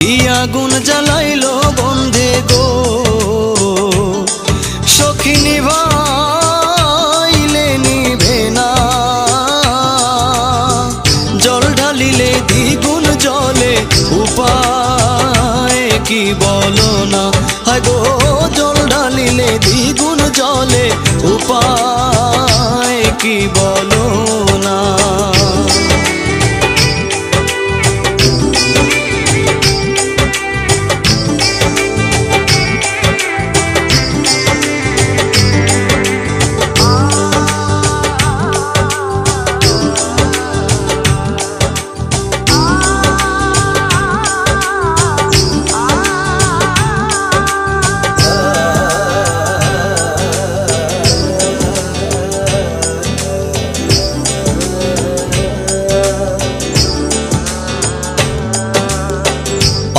ই আগুন জ্বালাইলো বন্ধে গো সখী নিভাইলে নিভে না, জল ঢালিলে দ্বিগুণ জলে উপায় কি বলো না। হায় গো জল ঢালিলে দ্বিগুণ জলে উপায় কি বলো